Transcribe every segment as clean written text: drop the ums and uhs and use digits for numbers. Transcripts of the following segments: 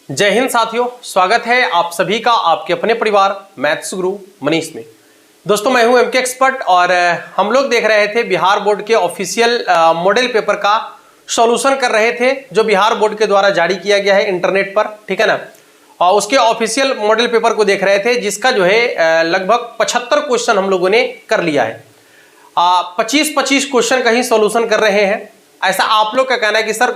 जय हिंद साथियों, स्वागत है आप सभी का आपके अपने परिवार मैथ्स गुरु मनीष में। दोस्तों मैं हूं एमके एक्सपर्ट और हम लोग देख रहे थे बिहार बोर्ड के ऑफिशियल मॉडल पेपर का सॉल्यूशन कर रहे थे जो बिहार बोर्ड के द्वारा जारी किया गया है इंटरनेट पर, ठीक है ना। और उसके ऑफिशियल मॉडल पेपर को देख रहे थे जिसका जो है लगभग 75 क्वेश्चन हम लोगों ने कर लिया है। 25-25 क्वेश्चन का ही सॉल्यूशन कर रहे हैं। ऐसा आप लोग का कहना है कि सर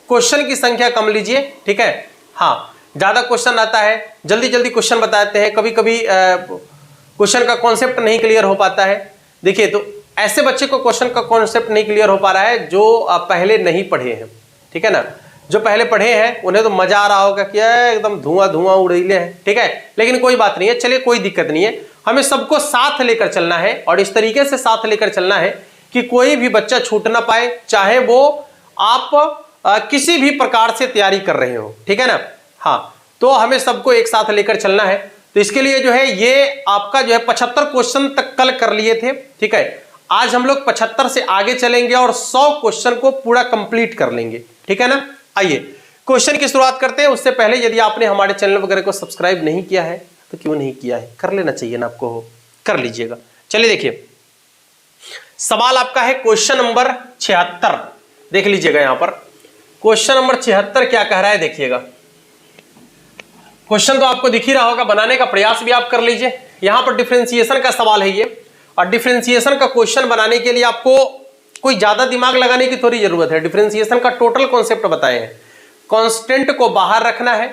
क्वेश्चन की संख्या कम लीजिए, ठीक है। हाँ, ज्यादा क्वेश्चन आता है, जल्दी जल्दी क्वेश्चन बताते हैं, कभी कभी क्वेश्चन का कॉन्सेप्ट नहीं क्लियर हो पाता है। देखिए, तो ऐसे बच्चे को क्वेश्चन का कॉन्सेप्ट नहीं क्लियर हो पा रहा है जो पहले नहीं पढ़े हैं, ठीक है ना। जो पहले पढ़े हैं उन्हें तो मजा आ रहा होगा कि एकदम धुआं धुआं उड़ीले हैं, ठीक है। लेकिन कोई बात नहीं है, चलिए कोई दिक्कत नहीं है। हमें सबको साथ लेकर चलना है और इस तरीके से साथ लेकर चलना है कि कोई भी बच्चा छूट ना पाए, चाहे वो आप किसी भी प्रकार से तैयारी कर रहे हो, ठीक है ना। हाँ, तो हमें सबको एक साथ लेकर चलना है। तो इसके लिए जो है ये आपका जो है 75 क्वेश्चन तक कल कर लिए थे, ठीक है। आज हम लोग 75 से आगे चलेंगे और 100 क्वेश्चन को पूरा कंप्लीट कर लेंगे, ठीक है ना। आइए क्वेश्चन की शुरुआत करते हैं। उससे पहले यदि आपने हमारे चैनल वगैरह को सब्सक्राइब नहीं किया है तो क्यों नहीं किया है, कर लेना चाहिए ना आपको, कर लीजिएगा। चलिए देखिए, सवाल आपका है क्वेश्चन नंबर 76। देख लीजिएगा यहां पर क्वेश्चन नंबर 76 क्या कह रहा है, देखिएगा। क्वेश्चन तो आपको दिख ही रहा होगा, बनाने का प्रयास भी आप कर लीजिए। यहां पर डिफरेंशिएशन का सवाल है ये, और डिफरेंशिएशन का क्वेश्चन बनाने के लिए आपको कोई ज्यादा दिमाग लगाने की थोड़ी जरूरत है। डिफरेंशिएशन का टोटल कॉन्सेप्ट बताए हैं। कांस्टेंट को बाहर रखना है,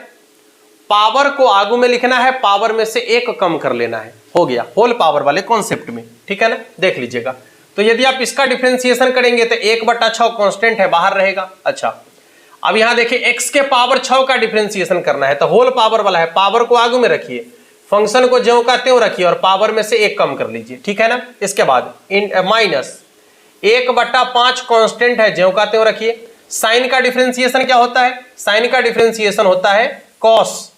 पावर को आगू में लिखना है, पावर में से एक कम कर लेना है, हो गया होल पावर वाले कॉन्सेप्ट में, ठीक है ना। देख लीजिएगा, तो यदि आप इसका डिफरेंशिएशन करेंगे तो 1/6 कांस्टेंट है, बाहर रहेगा। अच्छा, अब यहां देखिए x के पावर 6 का डिफरेंशिएशन करना है तो होल पावर वाला है, पावर को आगू में रखिए, फंक्शन को ज्यों का त्यों रखिए और पावर में से एक कम कर लीजिए, ठीक है ना। इसके बाद माइनस 1/5 कांस्टेंट है, ज्यों का त्यों रखिए। साइन का डिफरेंशिएशन क्या होता है, साइन का डिफरेंशिएशन होता है कॉस,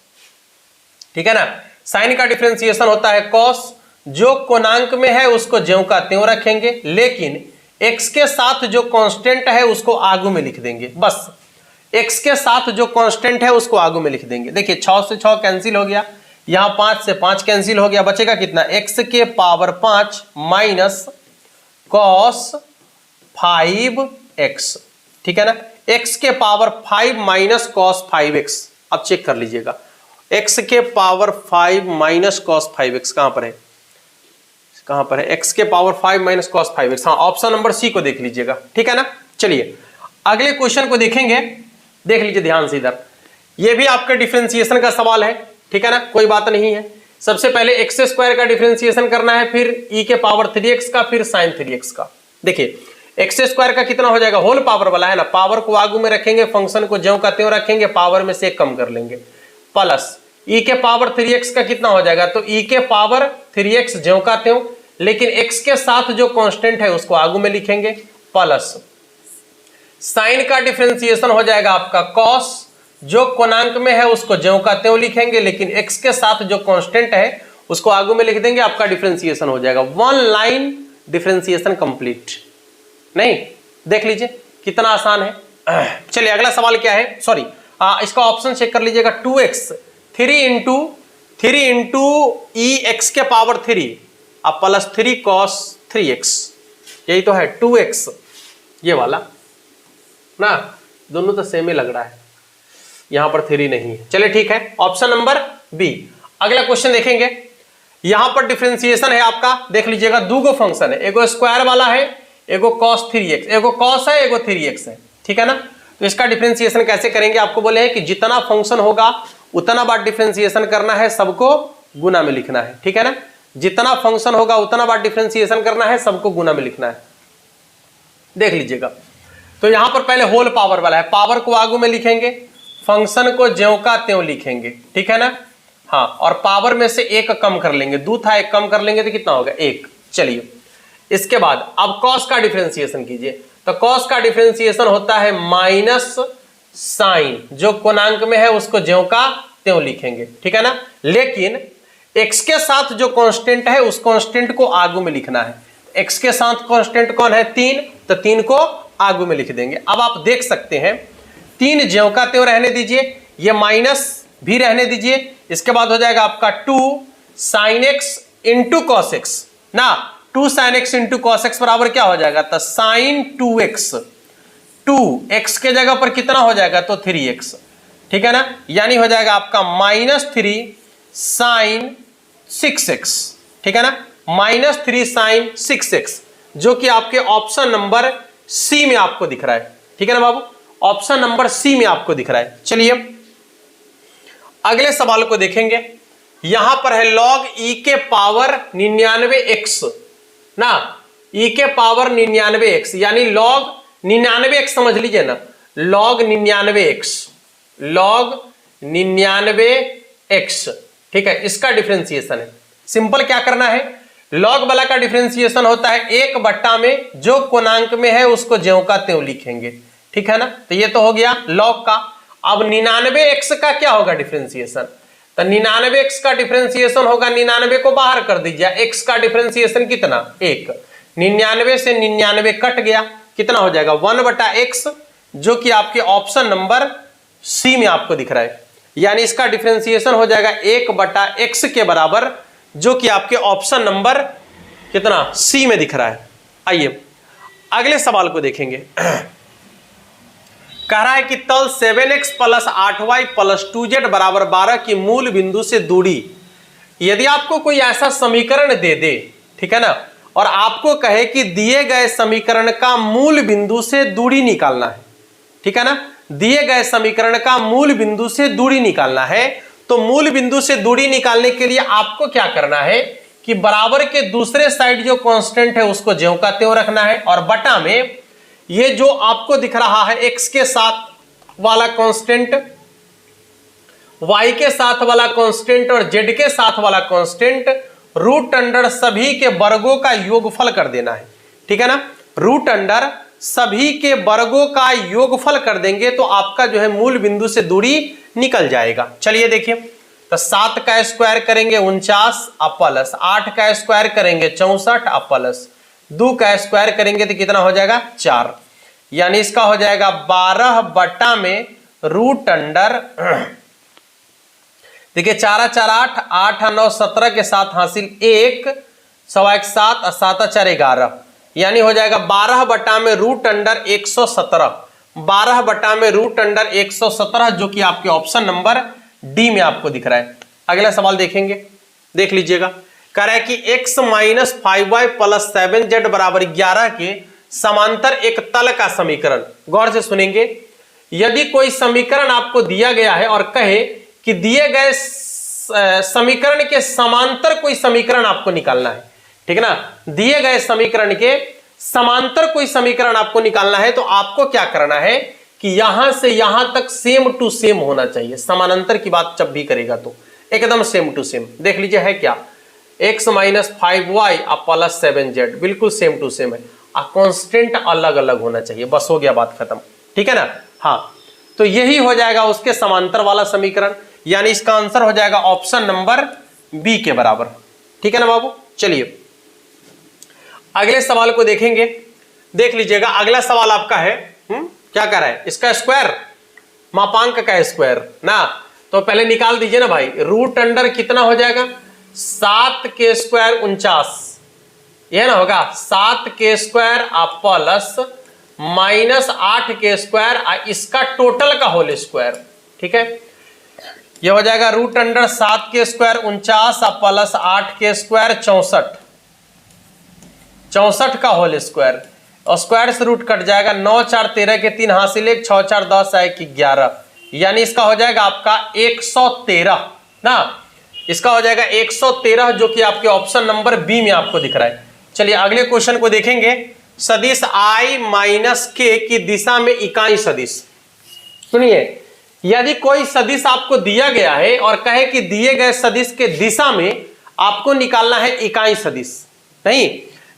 ठीक है ना। साइन का डिफरेंशिएशन होता है कॉस, जो कोणांक में है उसको ज्यों का त्यों रखेंगे, लेकिन x के साथ जो कांस्टेंट है उसको आगू में लिख देंगे। बस x के साथ जो कांस्टेंट है उसको आगू में लिख देंगे। देखिए 6 से 6 कैंसिल हो गया, यहां 5 से 5 कैंसिल हो गया, बचेगा कितना, x के पावर 5 माइनस कॉस 5x, ठीक है ना। x के पावर 5 माइनस कॉस 5x। अब चेक कर लीजिएगा, x के पावर 5 माइनस कॉस 5x कहां पर है, कहां पर है, x के पावर 5 माइनस कॉस 5x। हाँ, ऑप्शन नंबर सी को देख लीजिएगा, ठीक है ना। चलिए अगले क्वेश्चन को देखेंगे, देख लीजिए ध्यान से। इधर ये भी आपके डिफरेंशिएशन का सवाल है, ठीक है ना, कोई बात नहीं है। सबसे पहले x स्क्वायर का डिफरेंशिएशन करना है, फिर e के पावर 3x का, फिर sin 3x का। देखिए x स्क्वायर का कितना हो जाएगा, होल पावर वाला है ना, पावर को आगू में रखेंगे, फंक्शन को ज्यों का त्यों रखेंगे, पावर में से एक कम कर लेंगे, प्लस e के पावर 3x का कितना हो जाएगा, तो e के पावर 3x ज्यों का त्यों, लेकिन x के साथ जो कांस्टेंट है उसको आगू में लिखेंगे, प्लस साइन का डिफरेंशिएशन हो जाएगा आपका कॉस, जो कोणांक में है उसको ज्यों का त्यों लिखेंगे, लेकिन x के साथ जो कांस्टेंट है उसको आगू में लिख देंगे, आपका डिफरेंशिएशन हो जाएगा। One line differentiation complete. नहीं, देख लीजिए कितना आसान है। चलिए अगला सवाल क्या है, सॉरी इसका ऑप्शन चेक कर लीजिएगा, 2x 3 इंटू ई एक्स के पावर 3 अब प्लस 3 cos 3x, यही तो है 2x, ये वाला ना, दोनों तो सेम ही लग रहा है, यहां पर 3 नहीं है। चलिए ठीक है, ऑप्शन नंबर बी। अगला क्वेश्चन देखेंगे, यहां पर डिफरेंशिएशन है आपका, देख लीजिएगा, दो फंक्शन है, एगो स्क्वायर वाला है, एगो cos 3x, एगो cos है, एगो 3x है, ठीक है ना। तो इसका डिफरेंशिएशन कैसे करेंगे, आपको बोले हैं कि जितना फंक्शन होगा उतना बार डिफरेंशिएशन करना है, सबको गुना में लिखना है, ठीक है ना। जितना फंक्शन होगा उतना बार डिफरेंशिएशन करना है, सबको गुना में लिखना है। देख लीजिएगा, तो यहां पर पहले होल पावर वाला है, पावर को आगू में लिखेंगे, फंक्शन को ज्यों का त्यों लिखेंगे, ठीक है ना। हाँ, और पावर में से एक कम कर लेंगे, 2 था, एक कम कर लेंगे तो कितना होगा, 1। चलिए इसके बाद अब कॉस का डिफरेंशिएशन कीजिए, तो कॉस का डिफरेंशिएशन होता है माइनस साइन, जो कोणांक में है उसको ज्यों का त्यों लिखेंगे, ठीक है ना। लेकिन x के साथ जो कांस्टेंट है उस कांस्टेंट को आगू में लिखना है। x के साथ कांस्टेंट कौन है, 3, तो 3 को आगू में लिख देंगे। अब आप देख सकते हैं 3 ज्यों का त्यों रहने दीजिए, ये माइनस भी रहने दीजिए। इसके बाद हो जाएगा आपका 2 sin x into cos x ना, 2 sin x into cos x बराबर क्या हो जाएगा, तो sin 2x, 2x के जगह पर कितना हो जाएगा, तो 3x, ठीक है ना। यानी हो जाएगा आपका -3 sin 6x, ठीक है ना, -3 sin 6x, जो कि आपके ऑप्शन नंबर सी में आपको दिख रहा है, ठीक है ना बाबू, ऑप्शन नंबर सी में आपको दिख रहा है। चलिए अगले सवाल को देखेंगे। यहां पर है log e के पावर 99x ना, e के पावर 99x, यानी log 99x समझ लीजिए ना, log 99x, log 99x, ठीक है, इसका डिफरेंशिएशन है। सिंपल क्या करना है, log वाला का डिफरेंशिएशन होता है 1 में जो कोणांक में है उसको ज्यों का त्यों लिखेंगे, ठीक है ना। तो ये तो हो गया log का। अब 99x का क्या होगा डिफरेंशिएशन, तो 99x का डिफरेंशिएशन होगा, 99 को बाहर कर दीजिए, x का डिफरेंशिएशन कितना, 1, 99 से 99 कट गया, कितना हो जाएगा 1/x, जो कि आपके ऑप्शन नंबर सी में आपको दिख रहा है। यानी इसका डिफरेंशिएशन हो जाएगा 1/x के बराबर, जो कि आपके ऑप्शन नंबर कितना, सी में दिख रहा है। आइए अगले सवाल को देखेंगे। कह रहा है कि तल 7x + 8y + 2z बराबर 12 की मूल बिंदु से दूरी, यदि आपको कोई ऐसा समीकरण दे दे, ठीक है ना, और आपको कहे कि दिए गए समीकरण का मूल बिंदु से दूरी निकालना है, ठीक है ना, दिए गए समीकरण का मूल बिंदु से दूरी निकालना है, तो मूल बिंदु से दूरी निकालने के लिए आपको क्या करना है कि बराबर के दूसरे साइड जो कांस्टेंट है उसको ज्यों का त्यों रखना है, और बटा में ये जो आपको दिख रहा है x के साथ वाला कांस्टेंट, y के साथ वाला कांस्टेंट और z के साथ वाला कांस्टेंट, रूट अंडर सभी के वर्गों का योगफल कर देना है, ठीक है ना। रूट अंडर सभी के वर्गों का योगफल कर देंगे तो आपका जो है मूल बिंदु से दूरी निकल जाएगा। चलिए देखिए, तो 7 का स्क्वायर करेंगे 49 प्लस 8 का स्क्वायर करेंगे 64 प्लस 2 का स्क्वायर करेंगे तो कितना हो जाएगा 4, यानी इसका हो जाएगा 12 में रूट अंडर, देखिए 4 4 8 8 9 17 के साथ हासिल 1 सवा 1 7 7 4 11, यानी हो जाएगा 12 में रूट अंडर 117, 12 में रूट अंडर 117, जो कि आपके ऑप्शन नंबर डी में आपको दिख रहा है। अगला सवाल देखेंगे, देख लीजिएगा। कह रहा है कि x - 5y + 7z बराबर 11 के समांतर एक तल का समीकरण, गौर से सुनेंगे, यदि कोई समीकरण आपको दिया गया है और कहे कि दिए गए समीकरण के समांतर कोई समीकरण आपको निकालना है, ठीक है ना, दिए गए समीकरण के समांतर कोई समीकरण आपको निकालना है, तो आपको क्या करना है कि यहां से यहां तक सेम टू सेम होना चाहिए। समानांतर की बात जब भी करेगा तो एकदम सेम टू सेम। देख लीजिए है क्या, x - 5y + 7z बिल्कुल सेम टू सेम है, कांस्टेंट अलग अलग होना चाहिए, बस हो गया बात खत्म, ठीक है ना। हाँ, तो यही हो जाएगा उसके समांतर वाला समीकरण, यानी इसका आंसर हो जाएगा ऑप्शन नंबर बी के बराबर, ठीक है ना बाबू। चलिए अगले सवाल को देखेंगे, देख लीजिएगा। अगला सवाल आपका है क्या कर रहा है, इसका स्क्वायर, मापांक का स्क्वायर ना, तो पहले निकाल दीजिए ना भाई। रूट अंडर कितना हो जाएगा, 7 के स्क्वायर 49, यह ना होगा 7 के स्क्वायर प्लस -8 के स्क्वायर, इसका टोटल का होल स्क्वायर, ठीक है। यह हो जाएगा रूट अंडर 7 के स्क्वायर 49 प्लस 8 के स्क्वायर 64, 64 का होल स्क्वायर, और स्क्वायर से रूट कट जाएगा, 9 4 13 के 3 हासिल 1, 6 4 10 1 11, यानी इसका हो जाएगा आपका 113 ना, इसका हो जाएगा 113, जो कि आपके ऑप्शन नंबर बी में आपको दिख रहा है। चलिए अगले क्वेश्चन को देखेंगे। सदिश i - k की दिशा में इकाई सदिश, सुनिए, यदि कोई सदिश आपको दिया गया है और कहे कि दिए गए सदिश के दिशा में आपको निकालना है इकाई सदिश, नहीं,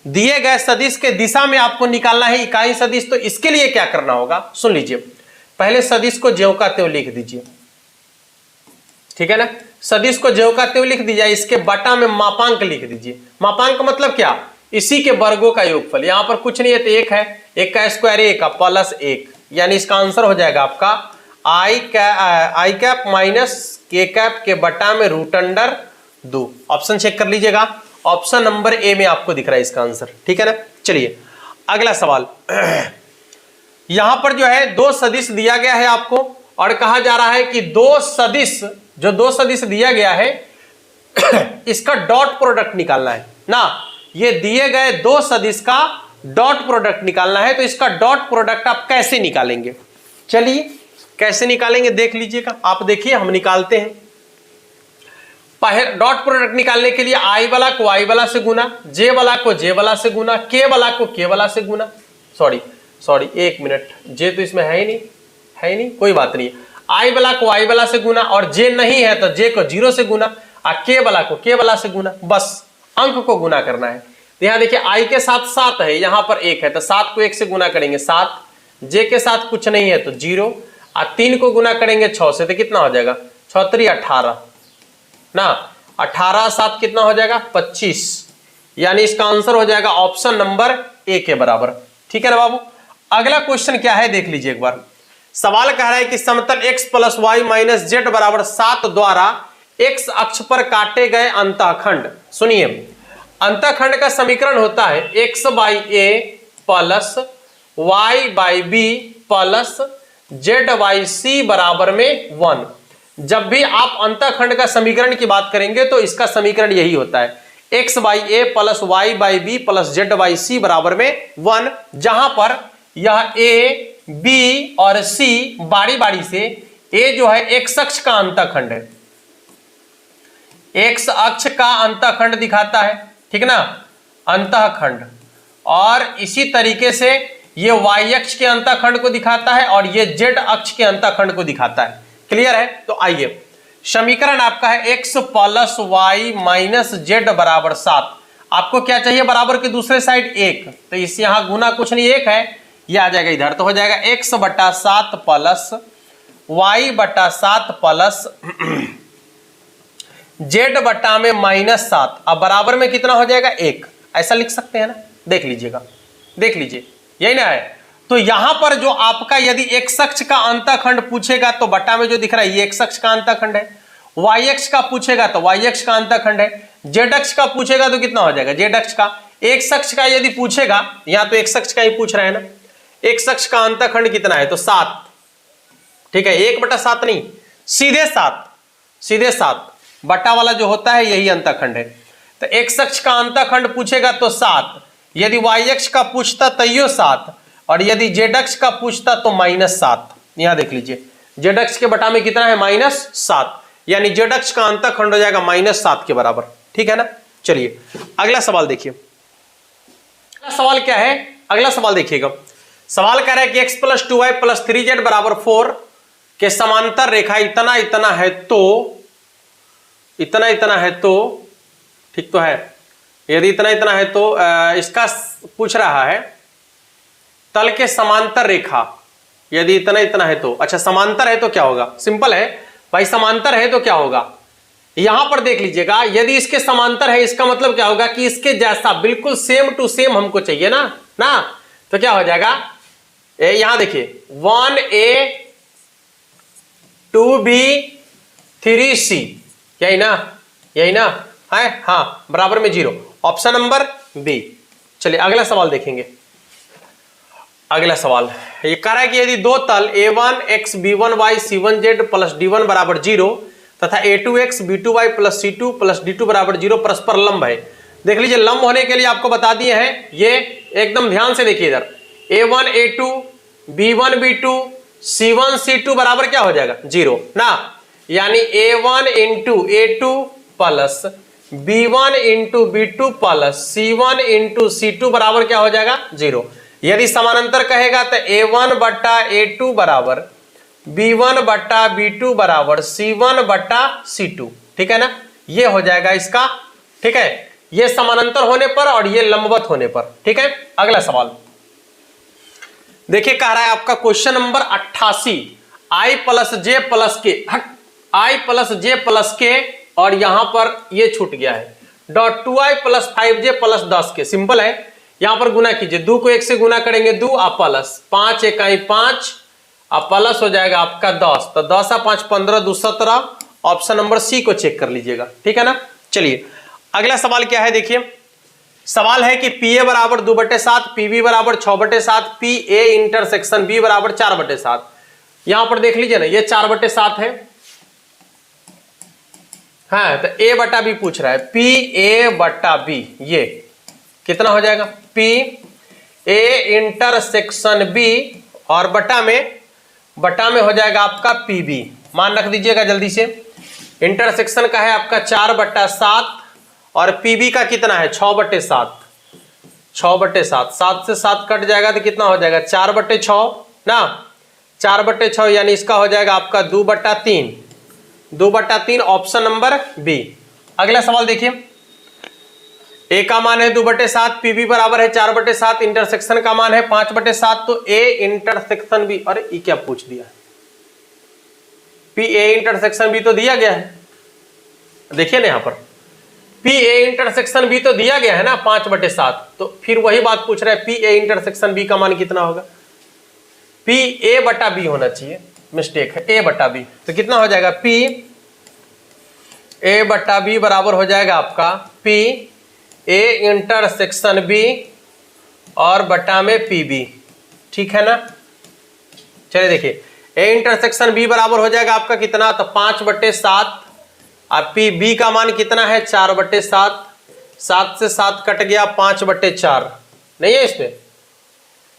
दिए गए सदिश के दिशा में आपको निकालना है इकाई सदिश, तो इसके लिए क्या करना होगा सुन लीजिए। पहले सदिश को ज्यों का त्यों लिख दीजिए, ठीक है ना, सदिश को ज्यों का त्यों लिख दीजिए, इसके बटा में मापांक लिख दीजिए। मापांक मतलब क्या, इसी के वर्गों का योगफल, यहां पर कुछ नहीं है तो 1 है, 1 का स्क्वायर 1 प्लस 1, यानी इसका आंसर हो जाएगा आपका आई कैप माइनस के कैप के बटा में रूट अंडर 2। ऑप्शन चेक कर लीजिएगा, ऑप्शन नंबर ए में आपको दिख रहा है इसका आंसर, ठीक है ना। चलिए अगला सवाल, यहां पर जो है दो सदिश दिया गया है आपको और कहा जा रहा है कि दो सदिश दिया गया है इसका डॉट प्रोडक्ट निकालना है ना। ये दिए गए दो सदिश का डॉट प्रोडक्ट निकालना है, तो इसका डॉट प्रोडक्ट आप कैसे निकालेंगे? चलिए कैसे निकालेंगे देख लीजिएगा, आप देखिए हम निकालते हैं। डॉट प्रोडक्ट निकालने के लिए आई वाला को आई वाला से गुना, जे वाला को जे वाला से गुना, के वाला को के वाला से गुना। सॉरी एक मिनट, जे तो इसमें है ही नहीं, कोई बात नहीं। आई वाला को आई वाला से गुना और जे नहीं है तो जे को 0 से गुना और के वाला को के वाला से गुना, बस अंक को गुना करना है। तो यहां देखिए आई के साथ 7 है, यहां पर 1 है तो 7 को 1 से गुना करेंगे 7, जे के साथ कुछ नहीं है तो 0 और 3 को गुना करेंगे 6 से तो कितना हो जाएगा 6 3 18 ना, 18 7 कितना हो जाएगा 25, यानी इसका आंसर हो जाएगा ऑप्शन नंबर ए के बराबर, ठीक है ना बाबू। अगला क्वेश्चन क्या है देख लीजिए एक बार। सवाल कह रहा है कि समतल x plus y minus z बराबर 7 द्वारा x अक्ष पर काटे गए अंतःखंड, सुनिए अंतःखंड का समीकरण होता है x by A plus Y by B plus Z by C बराबर में 1। जब भी आप अंतःखंड का समीकरण की बात करेंगे तो इसका समीकरण यही होता है x by A plus Y by B plus Z by C बराबर में 1, जहां पर यह a b और c बारी बारी से, a जो है x अक्ष का अंतःखंड है, x अक्ष का अंतःखंड दिखाता है, ठीक ना, अंतःखंड, और इसी तरीके से ये y अक्ष के अंतःखंड को दिखाता है और ये z अक्ष के अंतःखंड को दिखाता है। क्लियर है? तो आइए समीकरण आपका है x plus y minus z बराबर 7। आपको क्या चाहिए बराबर के दूसरे साइड 1, तो इस यहां गुना कुछ नहीं 1 है, ये आ जाएगा इधर, तो हो जाएगा x बटा 7 प्लस वाई बटा 7 प्लस जेड बटा में माइनस 7। अब बराबर में कितना हो जाएगा 1, ऐसा लिख सकते हैं ना, देख लीजिएगा, देख लीजिए यही ना है। तो यहां पर जो आपका यदि x अक्ष का अंतःखंड पूछेगा तो बटा में जो दिख रहा है ये x अक्ष का अंतःखंड है, y अक्ष का पूछेगा तो y अक्ष का अंतःखंड है, z अक्ष का पूछेगा तो कितना हो जाएगा z अक्ष का, x अक्ष का यदि पूछेगा, यहां तो x अक्ष का ही पूछ रहा है ना, x अक्ष का अंतःखंड कितना है तो 7, ठीक है, 1/7 नहीं, सीधे 7 बटा वाला जो होता है यही अंतःखंड है। तो x अक्ष का अंतःखंड पूछेगा तो 7, यदि y अक्ष का पूछता तैयो 7 और यदि z अक्ष का पूछता तो -7। यहां देख लीजिए z अक्ष के बटा में कितना है -7, यानी z अक्ष का अंतःखंड हो जाएगा -7 के बराबर, ठीक है ना। चलिए अगला सवाल देखिए, अगला सवाल क्या है, अगला सवाल देखिएगा। सवाल कह रहा है कि x plus 2y plus 3z बराबर 4 के समांतर रेखा इतना इतना है तो ठीक तो है, यदि इतना इतना है तो इसका पूछ रहा है तल के समांतर रेखा, यदि इतना इतना है तो, अच्छा समांतर है तो क्या होगा, सिंपल है भाई, समांतर है तो क्या होगा, यहां पर देख लीजिएगा, यदि इसके समांतर है इसका मतलब क्या होगा कि इसके जैसा बिल्कुल सेम टू सेम हमको चाहिए ना, तो क्या हो जाएगा, यहां देखिए 1a 2b 3c, यही ना है, हाँ बराबर में 0, ऑप्शन नंबर बी। चलिए अगला सवाल देखेंगे। अगला सवाल ये कह रहा है कि यदि दो तल a1 x b1y c1z plus d1 बराबर 0 तथा a2x b2y plus c2 plus d2 बराबर 0 परस्पर लंब है। देख लीजिए लंब होने के लिए आपको बता दिए हैं, ये एकदम ध्यान से देखिए इधर, a1 a2 b1 b2 c1 c2 बराबर क्या हो जाएगा 0 ना, यानी a1 into a2 plus b1 into b2 plus c1 into c2 बराबर क्या हो जाएगा 0। यदि समानांतर कहेगा तो a1 बटा a2 बराबर b1 बटा b2 बराबर c1 बटा c2, ठीक है ना, ये हो जाएगा इसका, ठीक है, ये समानांतर होने पर और ये लंबवत होने पर, ठीक है। अगला सवाल देखिए, कह रहा है आपका question number 88, i plus J plus के, i प्लस जे प्लस के, और यहां पर ये छूट गया है, dot 2i plus 5j plus 10 के, सिंपल है, यहां पर गुना कीजिए, 2 को 1 से गुना करेंगे 2 प्लस 5 इकाई 5 अब प्लस हो जाएगा आपका 10, तो 10 और 5 15 2 17। ऑप्शन नंबर सी को चेक कर लीजिएगा, ठीक है ना। चलिए अगला सवाल क्या है, देखिए सवाल है कि पी ए बराबर 2/7, पी बी बराबर 6/7, पी ए इंटरसेक्शन बी बराबर 4/7। यहां पर देख लीजिए ना, ये 4/7 है, हाँ, तो ए बटा बी पूछ रहा है, पी ए बटा बी ये कितना हो जाएगा, पी ए इंटरसेक्शन बी और बटा में हो जाएगा आपका पी बी। मान रख दीजिएगा जल्दी से, इंटरसेक्शन का है आपका 4/7 और पी बी का कितना है 6/7। 6/7, 7 से 7 कट जाएगा तो कितना हो जाएगा 4/6 ना, 4/6 यानी इसका हो जाएगा आपका 2/3। 2/3 ऑप्शन नंबर बी। अगला सवाल देखिए, ए का मान है 2/7, पी बी बराबर है 4/7, इंटरसेक्शन का मान है 5/7, तो ए इंटरसेक्शन बी, अरे ये क्या पूछ दिया, पी ए इंटरसेक्शन बी तो दिया गया है, देखिए ना यहां पर पी ए इंटरसेक्शन बी तो दिया गया है ना 5/7, तो फिर वही बात पूछ रहा है पी ए इंटरसेक्शन बी का मान कितना होगा, पी ए बटा बी होना चाहिए, मिस्टेक है ए बटा बी, तो कितना हो जाएगा पी ए बटा बी बराबर हो जाएगा आपका पी ए इंटरसेक्शन बी और बटा में पी बी, ठीक है ना। चलिए देखिए, ए इंटरसेक्शन बी बराबर हो जाएगा आपका कितना, तो 5/7 और पी बी का मान कितना है 4/7, 7 से 7 कट गया 5/4 नहीं है इसमें,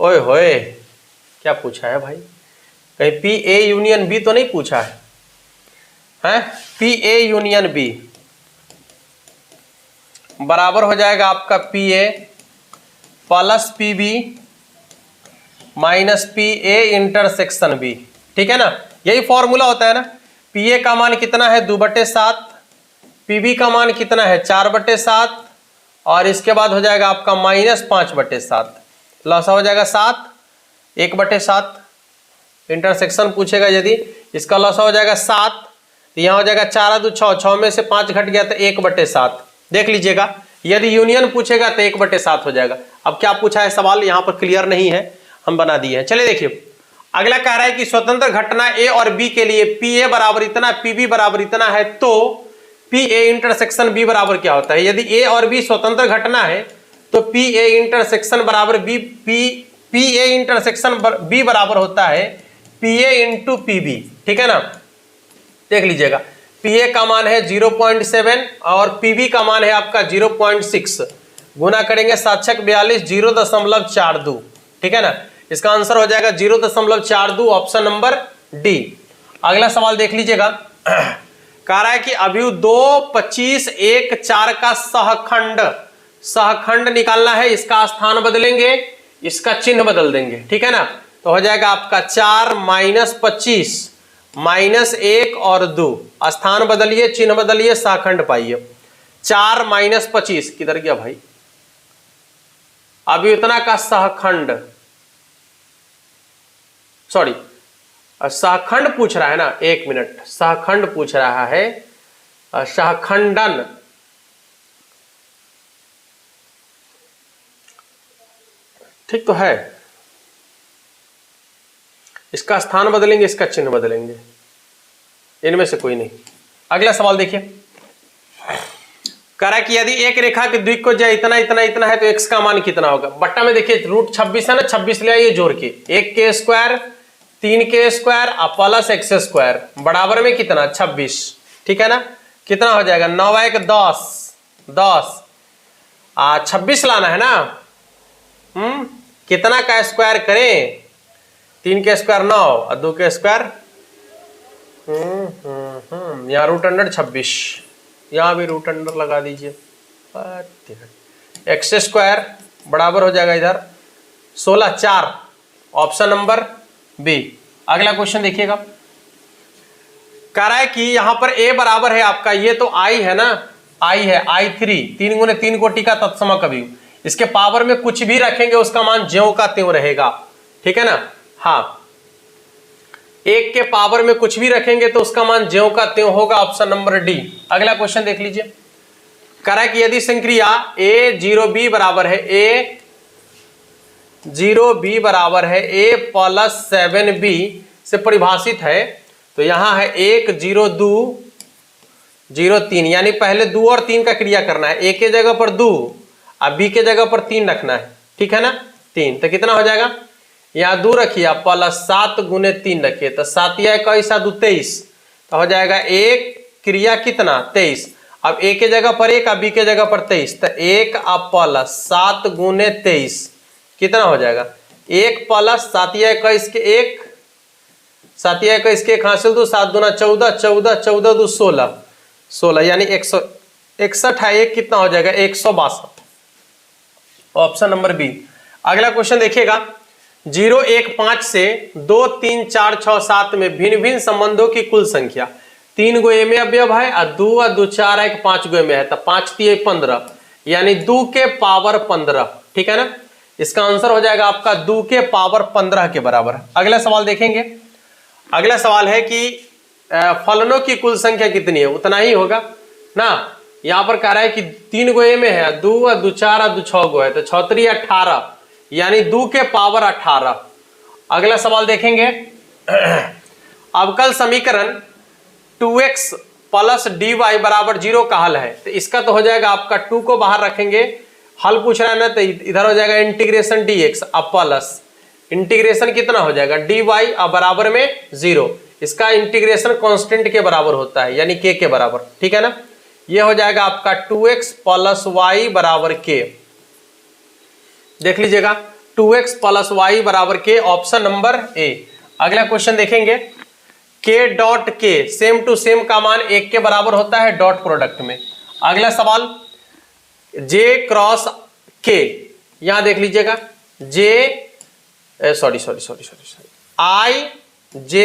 ओए होए क्या पूछा है भाई, कहीं पी ए यूनियन बी तो नहीं पूछा है, हैं पी ए यूनियन बी बराबर हो जाएगा आपका P A plus P B minus P A intersection B, ठीक है ना, यही फॉर्मूला होता है ना। पी ए का मान कितना है 2/7, पी बी का मान कितना है 4/7 और इसके बाद हो जाएगा आपका -5/7, लॉस हो जाएगा 7, 1/7 इंटरसेक्शन पूछेगा यदि, इसका लॉस हो जाएगा 7, तो यहाँ हो जाएगा 4 2 6, 6 में से 5 घट गया तो 1/7, देख लीजिएगा। यदि यूनियन पूछेगा तो 1/7 हो जाएगा। अब क्या पूछा है सवाल यहाँ पर क्लियर नहीं है, हम बना दिए हैं। चलिए देखिए अगला कह रहा है कि स्वतंत्र घटना ए और बी के लिए पी ए बराबर इतना, पी बी बराबर इतना है, तो पी ए इंटरसेक्शन बी बराबर क्या होता है। यदि ए और बी स्वतंत्र घटना है तो पी ए इंटरसेक्शन बराबर B, P A intersection B बराबर होता है P A into P B, ठीक है ना। देख लीजिएगा पी ए का मान है 0.7 और पी बी का मान है आपका 0.6, गुना करेंगे 7 6 42 0.42, ठीक है ना। इसका आंसर हो जाएगा 0.42, ऑप्शन नंबर डी। अगला सवाल देख लीजिएगा, कह रहा है कि अभी 2 25 1 4 का सहखंड निकालना है, इसका स्थान बदलेंगे, इसका चिन्ह बदल देंगे, ठीक है ना। तो हो जाएगा आपका 4 -25 -1 और 2, स्थान बदलिए चिन्ह बदलिए सहखंड पाइए। 4 -25 किधर गया भाई, अभी उतना का सहखंड, सॉरी सहखंड पूछ रहा है ना, 1 मिनट, सहखंड पूछ रहा है, सहखंडन, ठीक तो है, इसका स्थान बदलेंगे, इसका चिन्ह बदलेंगे, इनमें से कोई नहीं। अगला सवाल देखिए, कह रहा है कि यदि एक रेखा के द्विक को इतना इतना इतना है तो x का मान कितना होगा। बट्टा में देखिए √26 है ना, 26 ले आइए जोड़ के, 1 के स्क्वायर 3 के स्क्वायर प्लस x स्क्वायर बराबर में कितना 26, ठीक है ना। कितना हो जाएगा 9 1 10 10 26 लाना है ना, कितना का स्क्वायर करें, 3 के स्क्वायर 9 और 2 के स्क्वायर यहाँ √26, यहाँ भी √अंडर लगा दीजिए, x स्क्वायर बराबर हो जाएगा इधर 16 4, ऑप्शन नंबर बी। अगला क्वेश्चन देखिएगा, कह रहा है कि यहां पर a बराबर है आपका, ये तो i है ना, i है I3, 3 गुने 3 कोटि का तत्सम कभी, इसके पावर में कुछ भी रखेंगे उसका मान ज्यों का त्यों रहेगा, ठीक है ना। हाँ, 1 के पावर में कुछ भी रखेंगे तो उसका मान ज्यों का त्यों होगा, ऑप्शन नंबर डी। अगला क्वेश्चन देख लीजिए, कह रहा है कि यदि संक्रिया a0b बराबर है a0b बराबर है a + 7b से परिभाषित है। तो यहाँ है 1 0 2 0 3, यानी पहले 2 और 3 का क्रिया करना है। ए के जगह पर 2 और बी के जगह पर 3 रखना है, ठीक है ना। 3 तो कितना हो जाएगा, यहाँ 2 रखिए आप, प्लस 7 गुने 3 रखिए, तो 7 या 21 23, तो हो जाएगा एक क्रिया कितना 23। अब ए के जगह पर 1 और बी के जगह पर 23, तो 1 और प्लस 7 गुने 23 कितना हो जाएगा, 1 प्लस 7 या 21 के 1, 7 या 21 के 1 हासिल 2, 7 दूना 14, 14 14 2 16, 16 यानी 161 है, 1 कितना हो जाएगा 162, ऑप्शन नंबर बी। अगला क्वेश्चन देखिएगा, 0 1 5 से 2 3 4 6 7 में भिन्न भिन्न संबंधों की कुल संख्या 3 गो ए में अवयव है और 2 और 2 4 है, 5 गो में है, तो 5 3 15 यानी 2 के पावर 15, ठीक है ना। इसका आंसर हो जाएगा आपका 2 के पावर 15 के बराबर। अगला सवाल देखेंगे, अगला सवाल है कि फलनों की कुल संख्या कितनी है, उतना ही होगा ना। यहां पर कह रहा है कि 3 गो ए में है, 2 और 2 4 और 2 6 गो है, तो 6 3 18 यानी 2 के पावर 18। अगला सवाल देखेंगे, अवकल समीकरण 2x प्लस dy बराबर 0 का हल है, तो इसका तो हो जाएगा आपका 2 को बाहर रखेंगे, हल पूछ रहा है ना, तो इधर हो जाएगा इंटीग्रेशन dx अब प्लस इंटीग्रेशन कितना हो जाएगा dy अब बराबर में 0। इसका इंटीग्रेशन कांस्टेंट के बराबर होता है, यानी k के बराबर, ठीक है ना। ये हो जाएगा आपका 2x प्लस y बराबर k, देख लीजिएगा 2x प्लस y बराबर k, ऑप्शन नंबर ए। अगला क्वेश्चन देखेंगे, k dot k same to same का मान 1 के बराबर होता है डॉट प्रोडक्ट में। अगला सवाल j क्रॉस k, यहां देख लीजिएगा i j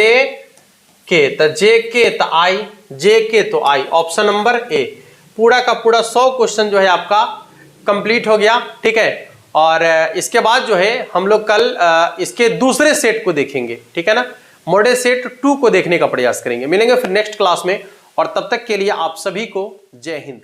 k, तो j k तो i, j k तो i, ऑप्शन नंबर ए। पूरा का पूरा 100 क्वेश्चन जो है आपका कंप्लीट हो गया, ठीक है। और इसके बाद जो है हम लोग कल इसके दूसरे सेट को देखेंगे, ठीक है ना। मॉडल सेट 2 को देखने का प्रयास करेंगे। मिलेंगे फिर नेक्स्ट क्लास में, और तब तक के लिए आप सभी को जय हिंद।